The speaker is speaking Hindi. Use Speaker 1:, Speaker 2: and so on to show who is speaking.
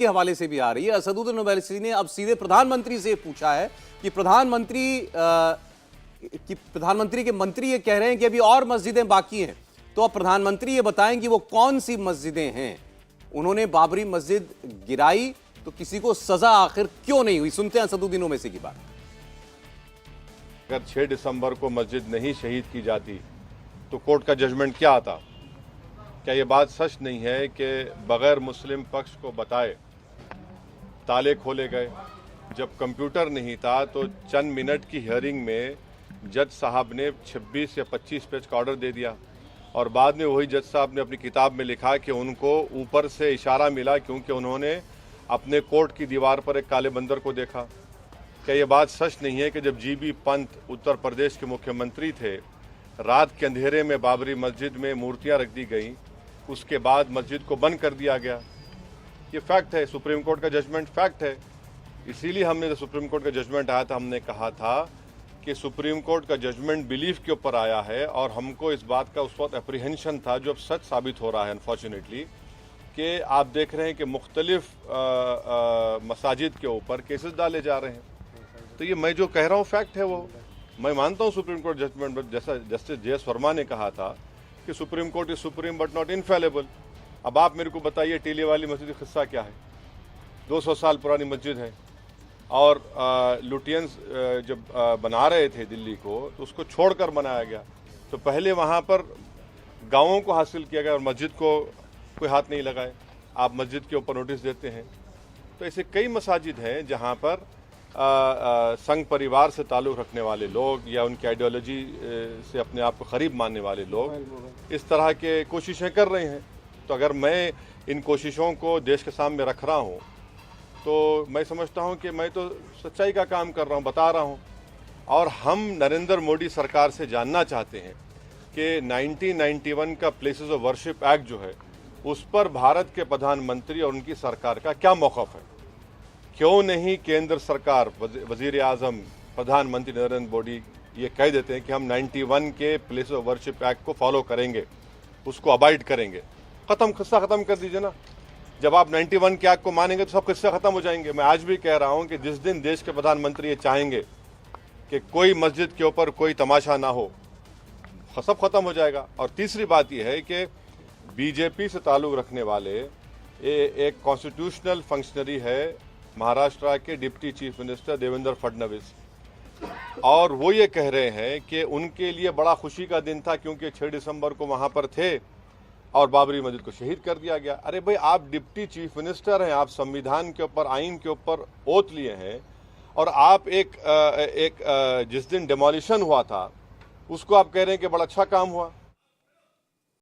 Speaker 1: के हवाले से भी आ रही है। असदुद्दीन ओवैसी ने अब सीधे प्रधानमंत्री से पूछा है कि प्रधानमंत्री के मंत्री ये कह रहे हैं कि अभी और मस्जिदें बाकी हैं, तो अब प्रधानमंत्री ये बताएं कि वो कौन सी मस्जिदें हैं। उन्होंने बाबरी मस्जिद गिराई तो किसी को सजा आखिर क्यों नहीं हुई? सुनते हैं असदुद्दीन ओवैसी की बात।
Speaker 2: अगर 6 दिसंबर को मस्जिद नहीं शहीद की जाती तो कोर्ट का जजमेंट क्या आता? क्या ये बात सच नहीं है कि बगैर मुस्लिम पक्ष को बताए ताले खोले गए? जब कंप्यूटर नहीं था तो चंद मिनट की हियरिंग में जज साहब ने 26 या 25 पेज का ऑर्डर दे दिया और बाद में वही जज साहब ने अपनी किताब में लिखा कि उनको ऊपर से इशारा मिला क्योंकि उन्होंने अपने कोर्ट की दीवार पर एक काले बंदर को देखा। क्या ये बात सच नहीं है कि जब जीबी पंत उत्तर प्रदेश के मुख्यमंत्री थे, रात के अंधेरे में बाबरी मस्जिद में मूर्तियां रख दी गई, उसके बाद मस्जिद को बंद कर दिया गया? ये फैक्ट है, सुप्रीम कोर्ट का जजमेंट फैक्ट है। इसीलिए हमने जब सुप्रीम कोर्ट का जजमेंट आया था हमने कहा था कि सुप्रीम कोर्ट का जजमेंट बिलीफ के ऊपर आया है और हमको इस बात का उस वक्त अप्रीहेंशन था, जो अब सच साबित हो रहा है अनफॉर्चुनेटली, कि आप देख रहे हैं कि मुख्तलिफ मसाजिद के ऊपर केसेस डाले जा रहे हैं। तो ये मैं जो कह रहा हूँ फैक्ट है, वो मैं मानता हूँ सुप्रीम कोर्ट जजमेंट, जैसा जस्टिस जे.एस. वर्मा ने कहा था कि supreme court is supreme but not infallible. अब आप मेरे को बताइए टीले वाली मस्जिद का किस्सा क्या है? 200 साल पुरानी मस्जिद है और लुटियंस जब बना रहे थे दिल्ली को तो उसको छोड़कर बनाया गया। तो पहले वहाँ पर गाँवों को हासिल किया गया और मस्जिद को कोई हाथ नहीं लगाए। आप मस्जिद के ऊपर नोटिस देते हैं। तो ऐसे कई मसाजिद हैं जहाँ पर संघ परिवार से ताल्लुक़ रखने वाले लोग या उनकी आइडियोलॉजी से अपने आप को करीब मानने वाले लोग इस तरह के कोशिशें कर रहे हैं। तो अगर मैं इन कोशिशों को देश के सामने रख रहा हूँ तो मैं समझता हूँ कि मैं तो सच्चाई का काम कर रहा हूँ, बता रहा हूँ। और हम नरेंद्र मोदी सरकार से जानना चाहते हैं कि 1991 का प्लेसेस ऑफ वर्शिप एक्ट जो है उस पर भारत के प्रधानमंत्री और उनकी सरकार का क्या मौक़िफ़ है? क्यों नहीं केंद्र सरकार, वज़ीर आज़म, प्रधानमंत्री नरेंद्र मोदी ये कह देते हैं कि हम 91 के प्लेस ऑफ वर्शिप एक्ट को फॉलो करेंगे, उसको अबाइड करेंगे। किस्सा ख़त्म कर दीजिए ना। जब आप 91 के एक्ट को मानेंगे तो सब किस्से ख़त्म हो जाएंगे। मैं आज भी कह रहा हूँ कि जिस दिन देश के प्रधानमंत्री ये चाहेंगे कि कोई मस्जिद के ऊपर कोई तमाशा ना हो, सब ख़त्म हो जाएगा। और तीसरी बात यह है कि बीजेपी से ताल्लुक़ रखने वाले एक कॉन्स्टिट्यूशनल फंक्शनरी है महाराष्ट्र के deputy chief minister Devendra Fadnavis, और वो ये कह रहे हैं कि उनके लिए बड़ा खुशी का दिन था क्योंकि 6 दिसंबर को वहाँ पर थे और बाबरी मस्जिद को शहीद कर दिया गया। अरे भाई, आप डिप्टी चीफ मिनिस्टर हैं, आप संविधान के ऊपर, आइन के ऊपर ओथ लिए हैं और आप जिस दिन डिमोलिशन हुआ था उसको आप कह रहे हैं कि बड़ा अच्छा काम हुआ।